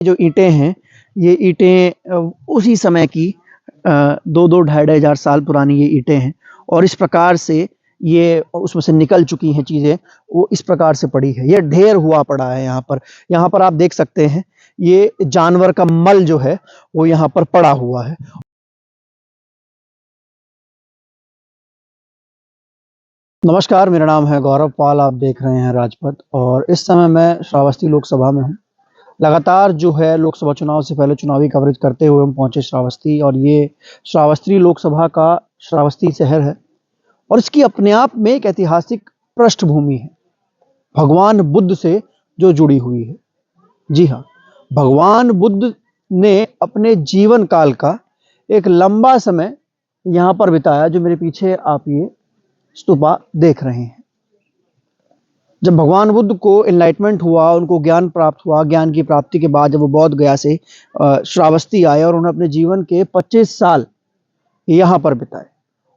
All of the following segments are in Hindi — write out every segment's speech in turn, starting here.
जो ईंटें हैं, ये ईंटें उसी समय की 2-2 ढाई-ढाई हज़ार साल पुरानी ये ईंटें हैं और इस प्रकार से ये उसमें से निकल चुकी हैं चीज़ें, वो इस प्रकार से पड़ी है। ये ढेर हुआ पड़ा है यहाँ पर। यहाँ पर आप देख सकते हैं, ये जानवर का मल जो है, वो यहाँ पर पड़ा हुआ है। नमस्कार, मेरा नाम है गौरव पाल, आप देख रहे हैं राजपथ और इस समय मैं श्रावस्ती लोकसभा में हूँ। लगातार जो है लोकसभा चुनाव से पहले चुनावी कवरेज करते हुए हम पहुंचे श्रावस्ती और ये श्रावस्ती लोकसभा का श्रावस्ती शहर है और इसकी अपने आप में एक ऐतिहासिक पृष्ठभूमि है, भगवान बुद्ध से जो जुड़ी हुई है। जी हाँ, भगवान बुद्ध ने अपने जीवन काल का एक लंबा समय यहाँ पर बिताया, जो मेरे पीछे आप ये स्तूपा देख रहे हैं। जब भगवान बुद्ध को एनलाइटमेंट हुआ, उनको ज्ञान प्राप्त हुआ, ज्ञान की प्राप्ति के बाद जब वो बौद्ध गया से श्रावस्ती आए और उन्होंने अपने जीवन के 25 साल यहाँ पर बिताए।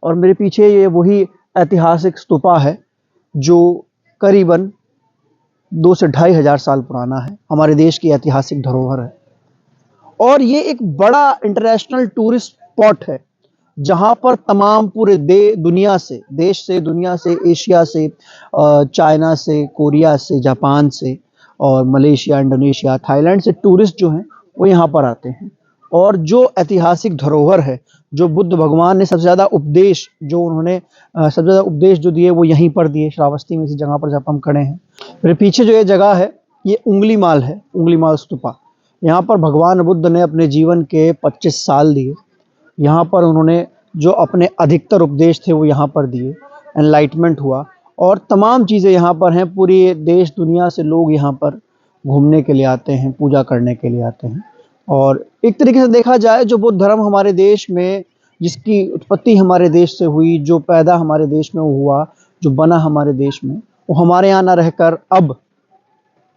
और मेरे पीछे ये वही ऐतिहासिक स्तूपा है जो करीबन 2 से ढाई हज़ार साल पुराना है, हमारे देश की ऐतिहासिक धरोहर है। और ये एक बड़ा इंटरनेशनल टूरिस्ट स्पॉट है, जहाँ पर तमाम पूरे दुनिया से, देश से, दुनिया से, एशिया से, चाइना से, कोरिया से, जापान से और मलेशिया, इंडोनेशिया, थाईलैंड से टूरिस्ट जो हैं वो यहाँ पर आते हैं। और जो ऐतिहासिक धरोहर है, जो बुद्ध भगवान ने सबसे ज़्यादा उपदेश जो दिए वो यहीं पर दिए, श्रावस्ती में, इसी जगह पर जहाँ हम खड़े हैं। मेरे पीछे जो ये जगह है, ये उंगलीमाल है, उंगलीमाल स्तूपा। यहाँ पर भगवान बुद्ध ने अपने जीवन के 25 साल दिए। यहाँ पर उन्होंने जो अपने अधिकतर उपदेश थे वो यहाँ पर दिए, एनलाइटमेंट हुआ और तमाम चीज़ें यहाँ पर हैं। पूरी देश दुनिया से लोग यहाँ पर घूमने के लिए आते हैं, पूजा करने के लिए आते हैं। और एक तरीके से देखा जाए, जो बुद्ध धर्म हमारे देश में, जिसकी उत्पत्ति हमारे देश से हुई, जो पैदा हमारे देश में हुआ, जो बना हमारे देश में, वो हमारे यहाँ ना रहकर अब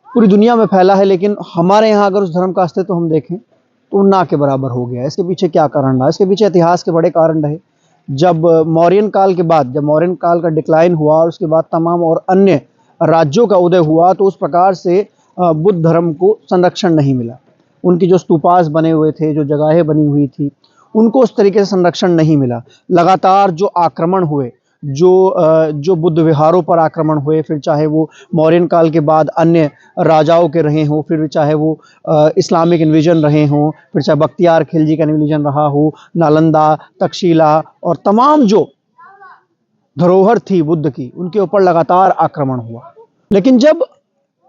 पूरी दुनिया में फैला है। लेकिन हमारे यहाँ अगर उस धर्म का अस्तित्व हम देखें तो ना के बराबर हो गया। इसके पीछे क्या कारण रहा? इसके पीछे इतिहास के बड़े कारण रहे। जब मौर्यन काल के बाद, जब मौर्यन काल का डिक्लाइन हुआ और उसके बाद तमाम और अन्य राज्यों का उदय हुआ, तो उस प्रकार से बुद्ध धर्म को संरक्षण नहीं मिला। उनकी जो स्तूपास बने हुए थे, जो जगहें बनी हुई थी, उनको उस तरीके से संरक्षण नहीं मिला। लगातार जो आक्रमण हुए, जो बुद्ध विहारों पर आक्रमण हुए, फिर चाहे वो मौर्यन काल के बाद अन्य राजाओं के रहे हों, फिर चाहे वो इस्लामिक इन्वेजन रहे हों, फिर चाहे बख्तियार खिलजी का इन्वेजन रहा हो, नालंदा, तक्षशिला और तमाम जो धरोहर थी बुद्ध की, उनके ऊपर लगातार आक्रमण हुआ। लेकिन जब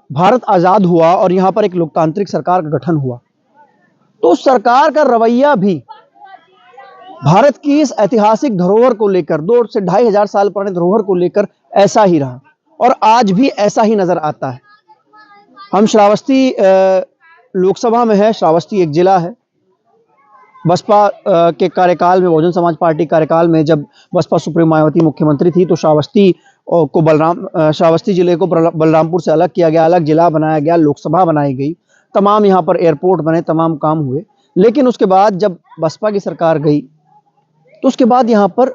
भारत आज़ाद हुआ और यहाँ पर एक लोकतांत्रिक सरकार का गठन हुआ, तो उस सरकार का रवैया भी भारत की इस ऐतिहासिक धरोहर को लेकर, 2 से ढाई हज़ार साल पुराने धरोहर को लेकर ऐसा ही रहा और आज भी ऐसा ही नजर आता है। हम श्रावस्ती लोकसभा में है। श्रावस्ती एक जिला है। बसपा के कार्यकाल में, बहुजन समाज पार्टी कार्यकाल में, जब बसपा सुप्रीमो मायावती मुख्यमंत्री थी, तो श्रावस्ती जिले को बलरामपुर से अलग किया गया, अलग जिला बनाया गया, लोकसभा बनाई गई, तमाम यहाँ पर एयरपोर्ट बने, तमाम काम हुए। लेकिन उसके बाद जब बसपा की सरकार गई, तो उसके बाद यहाँ पर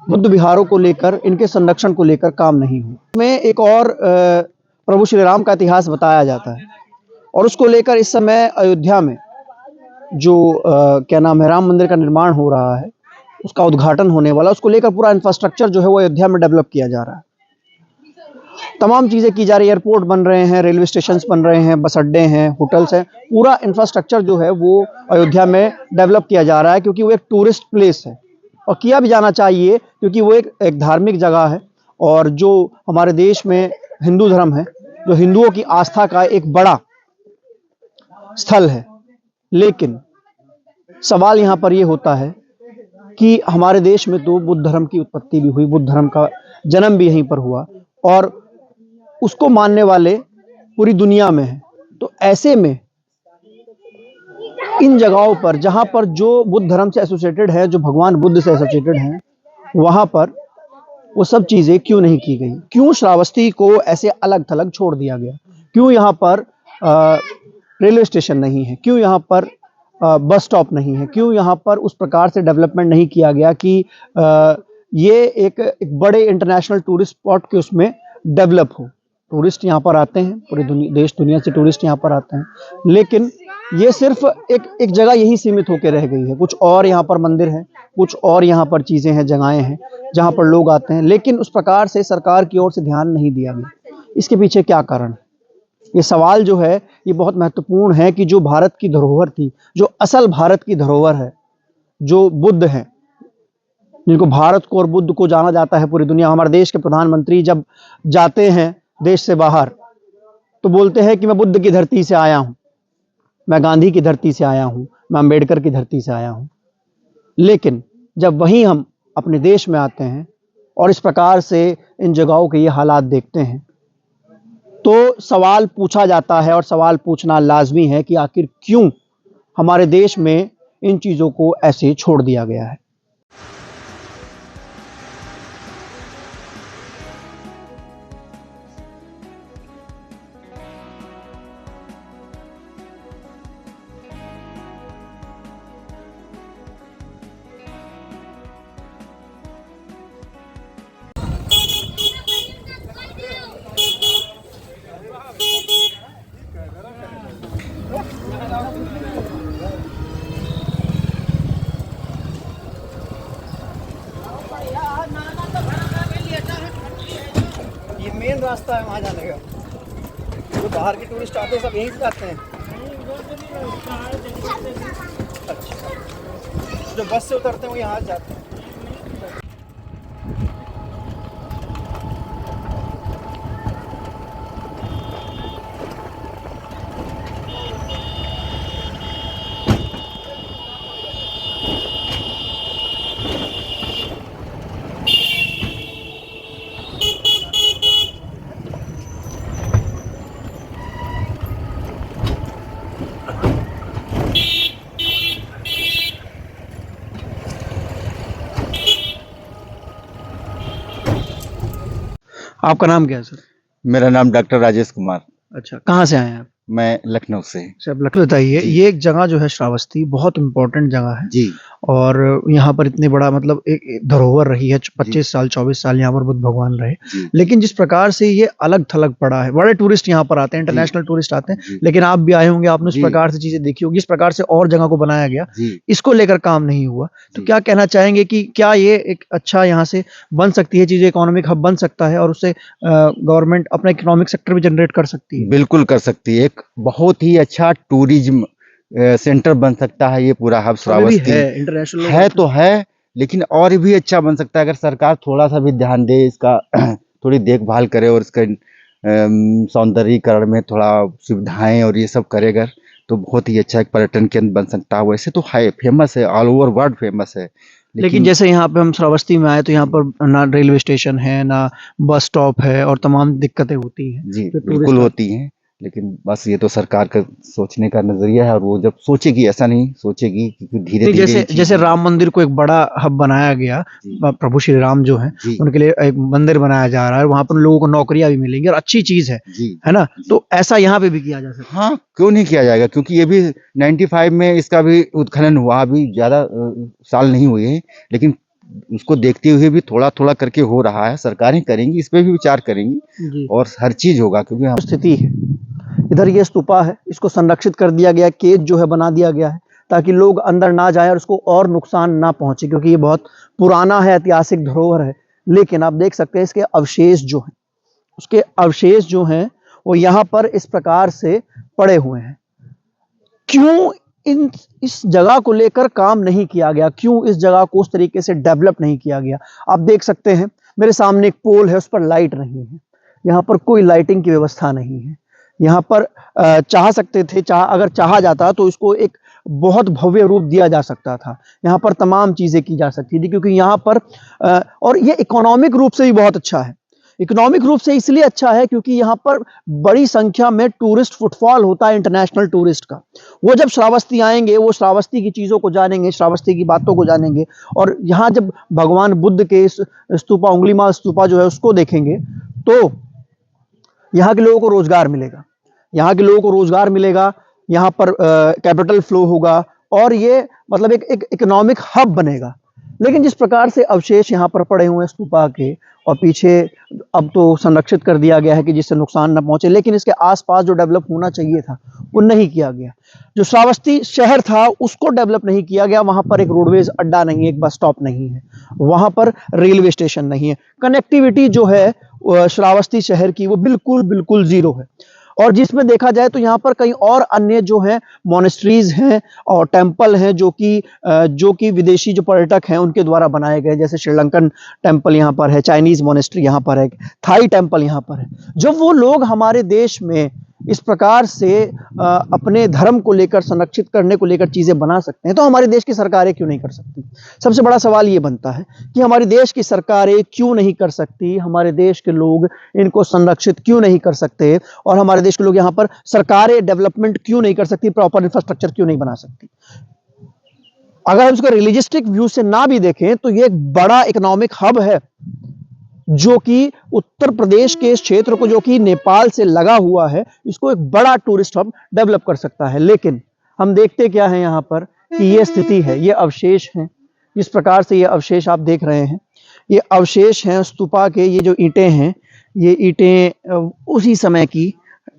बुद्ध विहारों को लेकर, इनके संरक्षण को लेकर काम नहीं हुआ। में एक और प्रभु श्री राम का इतिहास बताया जाता है और उसको लेकर इस समय अयोध्या में जो क्या नाम है, राम मंदिर का निर्माण हो रहा है, उसका उद्घाटन होने वाला, उसको लेकर पूरा इंफ्रास्ट्रक्चर जो है वो अयोध्या में डेवलप किया जा रहा है। तमाम चीज़ें की जा रही है, एयरपोर्ट बन रहे हैं, रेलवे स्टेशन बन रहे हैं, बस अड्डे हैं, होटल्स हैं, पूरा इंफ्रास्ट्रक्चर जो है वो अयोध्या में डेवलप किया जा रहा है, क्योंकि वो एक टूरिस्ट प्लेस है और किया भी जाना चाहिए, क्योंकि वो एक धार्मिक जगह है और जो हमारे देश में हिंदू धर्म है, जो हिंदुओं की आस्था का एक बड़ा स्थल है। लेकिन सवाल यहाँ पर ये होता है कि हमारे देश में तो बुद्ध धर्म की उत्पत्ति भी हुई, बुद्ध धर्म का जन्म भी यहीं पर हुआ और उसको मानने वाले पूरी दुनिया में हैं। तो ऐसे में इन जगहों पर, जहां पर जो बुद्ध धर्म से एसोसिएटेड है, जो भगवान बुद्ध से एसोसिएटेड हैं, वहां पर वो सब चीजें क्यों नहीं की गई? क्यों श्रावस्ती को ऐसे अलग थलग छोड़ दिया गया? क्यों यहाँ पर रेलवे स्टेशन नहीं है? क्यों यहाँ पर बस स्टॉप नहीं है? क्यों यहाँ पर उस प्रकार से डेवलपमेंट नहीं किया गया कि ये एक बड़े इंटरनेशनल टूरिस्ट स्पॉट के उसमें डेवलप हो? टूरिस्ट यहाँ पर आते हैं, पूरे देश दुनिया से टूरिस्ट यहाँ पर आते हैं, लेकिन ये सिर्फ एक जगह यही सीमित होकर रह गई है। कुछ और यहाँ पर मंदिर हैं, कुछ और यहाँ पर चीज़ें हैं, जगहें हैं जहाँ पर लोग आते हैं, लेकिन उस प्रकार से सरकार की ओर से ध्यान नहीं दिया गया। इसके पीछे क्या कारण है? ये सवाल जो है ये बहुत महत्वपूर्ण है कि जो भारत की धरोहर थी, जो असल भारत की धरोहर है, जो बुद्ध हैं, जिनको भारत को और बुद्ध को जाना जाता है पूरी दुनिया। हमारे देश के प्रधानमंत्री जब जाते हैं देश से बाहर तो बोलते हैं कि मैं बुद्ध की धरती से आया हूँ, मैं गांधी की धरती से आया हूँ, मैं अम्बेडकर की धरती से आया हूँ। लेकिन जब वहीं हम अपने देश में आते हैं और इस प्रकार से इन जगहों के ये हालात देखते हैं तो सवाल पूछा जाता है, और सवाल पूछना लाजमी है कि आखिर क्यों हमारे देश में इन चीज़ों को ऐसे छोड़ दिया गया है। ये मेन रास्ता है वहाँ जाने का। जो बाहर के टूरिस्ट आते हैं सब यहीं से जाते हैं। अच्छा, जो बस से उतरते हैं वो यहाँ जाते हैं। आपका नाम क्या है सर? मेरा नाम डॉक्टर राजेश कुमार। अच्छा, कहाँ से आए हैं आप? मैं लखनऊ से। अच्छा, आप लखनऊ बताइए। ये एक जगह जो है श्रावस्ती बहुत इम्पोर्टेंट जगह है जी और यहाँ पर इतने बड़ा मतलब एक धरोहर रही है। 25 साल 24 साल यहाँ पर बुद्ध भगवान रहे। जी लेकिन जिस प्रकार से ये अलग थलग पड़ा है, बड़े टूरिस्ट यहाँ पर आते हैं, इंटरनेशनल टूरिस्ट आते हैं, जी लेकिन आप भी आए होंगे, आपने उस जी प्रकार से चीजें देखी होगी, जिस प्रकार से और जगह को बनाया गया जी इसको लेकर काम नहीं हुआ। तो जी। क्या कहना चाहेंगे कि क्या ये एक अच्छा यहाँ से बन सकती है चीजें, इकोनॉमिक हब बन सकता है और उससे गवर्नमेंट अपना इकोनॉमिक सेक्टर भी जनरेट कर सकती है? बिल्कुल कर सकती है। एक बहुत ही अच्छा टूरिज्म सेंटर बन सकता है ये पूरा हब श्रावस्ती। है इंटरनेशनल है तो है, लेकिन और भी अच्छा बन सकता है अगर सरकार थोड़ा सा भी ध्यान दे, इसका थोड़ी देखभाल करे और इसका सौंदर्यीकरण में थोड़ा सुविधाएं और ये सब करेगा तो बहुत ही अच्छा एक पर्यटन केंद्र बन सकता है। वैसे तो है, फेमस है, ऑल ओवर वर्ल्ड फेमस है। लेकिन जैसे यहाँ पे हम श्रावस्ती में आए तो यहाँ पर ना रेलवे स्टेशन है, ना बस स्टॉप है और तमाम दिक्कतें होती हैं। जी तो बिल्कुल टूरिस्ट होती हैं, लेकिन बस ये तो सरकार का सोचने का नजरिया है और वो जब सोचेगी, ऐसा नहीं सोचेगी क्योंकि धीरे नहीं, धीरे जैसे जैसे राम मंदिर को एक बड़ा हब बनाया गया, जी प्रभु श्री राम जो हैं जी उनके लिए एक मंदिर बनाया जा रहा है, वहां पर लोगों को नौकरियां भी मिलेंगी और अच्छी चीज जी है ना? जी। तो ऐसा यहाँ पे भी किया जा सकता है। हाँ, क्यों नहीं किया जाएगा, क्योंकि ये भी 95 में इसका भी उत्खनन हुआ, अभी ज्यादा साल नहीं हुए हैं, लेकिन उसको देखते हुए भी थोड़ा थोड़ा करके हो रहा है। सरकारें करेंगी, इस पे भी विचार करेंगी जी, और हर चीज होगा, क्योंकि हम स्थिति है। इधर ये स्तूपा है, इसको संरक्षित कर दिया गया, केज जो है बना दिया गया है ताकि लोग अंदर ना जाए और उसको और नुकसान ना पहुंचे, क्योंकि ये बहुत पुराना है, ऐतिहासिक धरोहर है। लेकिन आप देख सकते हैं इसके अवशेष जो हैं, उसके अवशेष जो हैं वो यहाँ पर इस प्रकार से पड़े हुए हैं। क्यों इस जगह को लेकर काम नहीं किया गया? क्यों इस जगह को उस तरीके से डेवलप नहीं किया गया? आप देख सकते हैं मेरे सामने एक पोल है, उस पर लाइट नहीं है, यहाँ पर कोई लाइटिंग की व्यवस्था नहीं है। यहाँ पर चाह सकते थे, अगर चाहा जाता तो इसको एक बहुत भव्य रूप दिया जा सकता था। यहाँ पर तमाम चीजें की जा सकती थी, क्योंकि यहाँ पर और ये इकोनॉमिक रूप से भी बहुत अच्छा है। इकोनॉमिक रूप से इसलिए अच्छा है क्योंकि यहाँ पर बड़ी संख्या में टूरिस्ट फुटफॉल होता है, इंटरनेशनल टूरिस्ट का। वो जब श्रावस्ती आएंगे, वो श्रावस्ती की चीज़ों को जानेंगे, श्रावस्ती की बातों को जानेंगे, और यहाँ जब भगवान बुद्ध के स्तूपा, उंगलीमाल स्तूपा जो है उसको देखेंगे तो यहाँ के लोगों को रोजगार मिलेगा, यहाँ के लोगों को रोजगार मिलेगा, यहाँ पर कैपिटल फ्लो होगा और ये मतलब एक इकोनॉमिक हब बनेगा। लेकिन जिस प्रकार से अवशेष यहाँ पर पड़े हुए हैं स्तूपा के, और पीछे अब तो संरक्षित कर दिया गया है कि जिससे नुकसान न पहुंचे, लेकिन इसके आसपास जो डेवलप होना चाहिए था वो नहीं किया गया। जो श्रावस्ती शहर था उसको डेवलप नहीं किया गया। वहां पर एक रोडवेज अड्डा नहीं है, एक बस स्टॉप नहीं है, वहां पर रेलवे स्टेशन नहीं है। कनेक्टिविटी जो है श्रावस्ती शहर की वो बिल्कुल बिल्कुल जीरो है। और जिसमें देखा जाए तो यहाँ पर कई और अन्य जो है मोनेस्ट्रीज हैं और टेम्पल हैं जो कि विदेशी जो पर्यटक हैं उनके द्वारा बनाए गए, जैसे श्रीलंकन टेम्पल यहाँ पर है, चाइनीज मोनेस्ट्री यहाँ पर है, थाई टेम्पल यहाँ पर है। जब वो लोग हमारे देश में इस प्रकार से अपने धर्म को लेकर, संरक्षित करने को लेकर चीजें बना सकते हैं, तो हमारे देश की सरकारें क्यों नहीं कर सकती? सबसे बड़ा सवाल ये बनता है कि हमारे देश की सरकारें क्यों नहीं कर सकती, हमारे देश के लोग इनको संरक्षित क्यों नहीं कर सकते, और हमारे देश के लोग यहाँ पर सरकारें डेवलपमेंट क्यों नहीं कर सकती, प्रॉपर इंफ्रास्ट्रक्चर क्यों नहीं बना सकती? अगर हम इसको रिलीजिस्टिक व्यू से ना भी देखें तो ये एक बड़ा इकोनॉमिक हब है जो कि उत्तर प्रदेश के इस क्षेत्र को, जो कि नेपाल से लगा हुआ है, इसको एक बड़ा टूरिस्ट हब डेवलप कर सकता है। लेकिन हम देखते क्या है यहाँ पर कि ये स्थिति है, ये अवशेष हैं। जिस प्रकार से ये अवशेष आप देख रहे हैं, ये अवशेष हैं स्तूपा के। ये जो ईंटें हैं, ये ईंटें उसी समय की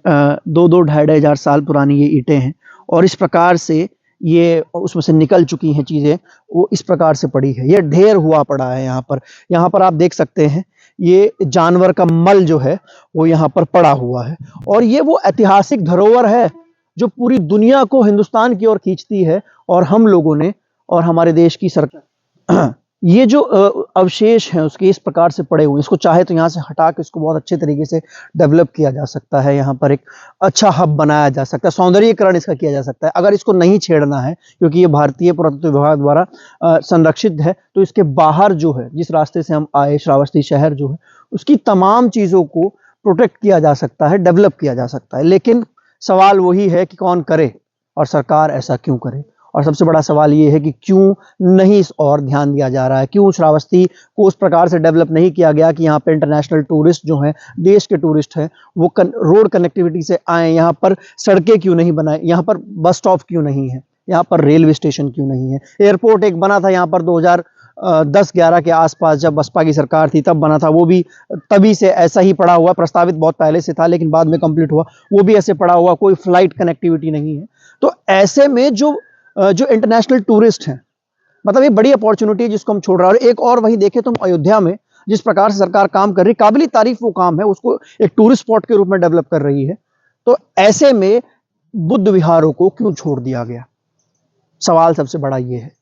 2-2 ढाई हजार साल पुरानी ये ईंटें हैं, और इस प्रकार से ये उसमें से निकल चुकी हैं चीजें, वो इस प्रकार से पड़ी है। ये ढेर हुआ पड़ा है यहाँ पर आप देख सकते हैं, ये जानवर का मल जो है वो यहाँ पर पड़ा हुआ है। और ये वो ऐतिहासिक धरोहर है जो पूरी दुनिया को हिंदुस्तान की ओर खींचती है, और हम लोगों ने और हमारे देश की सरकार ये जो अवशेष हैं उसके इस प्रकार से पड़े हुए, इसको चाहे तो यहाँ से हटा के इसको बहुत अच्छे तरीके से डेवलप किया जा सकता है। यहाँ पर एक अच्छा हब बनाया जा सकता है, सौंदर्यीकरण इसका किया जा सकता है। अगर इसको नहीं छेड़ना है, क्योंकि ये भारतीय पुरातत्व विभाग द्वारा संरक्षित है, तो इसके बाहर जो है, जिस रास्ते से हम आए, श्रावस्ती शहर जो है, उसकी तमाम चीज़ों को प्रोटेक्ट किया जा सकता है, डेवलप किया जा सकता है। लेकिन सवाल वही है कि कौन करे और सरकार ऐसा क्यों करे। और सबसे बड़ा सवाल ये है कि क्यों नहीं इस और ध्यान दिया जा रहा है, क्यों श्रावस्ती को उस प्रकार से डेवलप नहीं किया गया कि यहाँ पे इंटरनेशनल टूरिस्ट जो हैं, देश के टूरिस्ट हैं, वो रोड कनेक्टिविटी से आए। यहाँ पर सड़कें क्यों नहीं बनाए, यहाँ पर बस स्टॉप क्यों नहीं है, यहाँ पर रेलवे स्टेशन क्यों नहीं है। एयरपोर्ट एक बना था यहाँ पर 2010-11 के आसपास, जब बसपा की सरकार थी तब बना था, वो भी तभी से ऐसा ही पड़ा हुआ, प्रस्तावित बहुत पहले से था लेकिन बाद में कंप्लीट हुआ, वो भी ऐसे पड़ा हुआ, कोई फ्लाइट कनेक्टिविटी नहीं है। तो ऐसे में जो इंटरनेशनल टूरिस्ट हैं, मतलब ये बड़ी अपॉर्चुनिटी है जिसको हम छोड़ रहे हैं। और एक और वही देखें तो हम अयोध्या में जिस प्रकार से सरकार काम कर रही, काबिल तारीफ वो काम है, उसको एक टूरिस्ट स्पॉट के रूप में डेवलप कर रही है। तो ऐसे में बुद्ध विहारों को क्यों छोड़ दिया गया, सवाल सबसे बड़ा ये है।